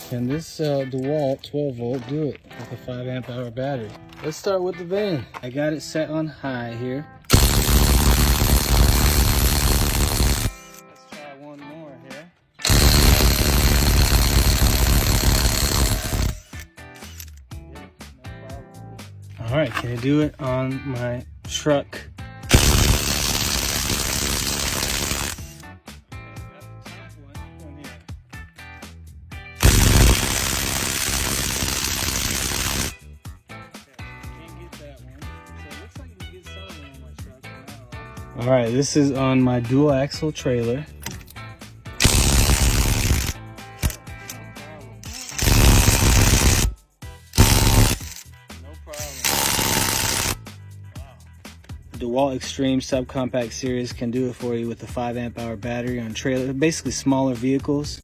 Can this DeWALT 12 volt do it with a 5 amp hour battery? Let's start with the van. I got it set on high here. Let's try one more here. All right, can I do it on my truck? All right, this is on my dual axle trailer. No problem. Wow. DeWALT Extreme Subcompact Series can do it for you with a 5 amp hour battery on trailer, basically smaller vehicles.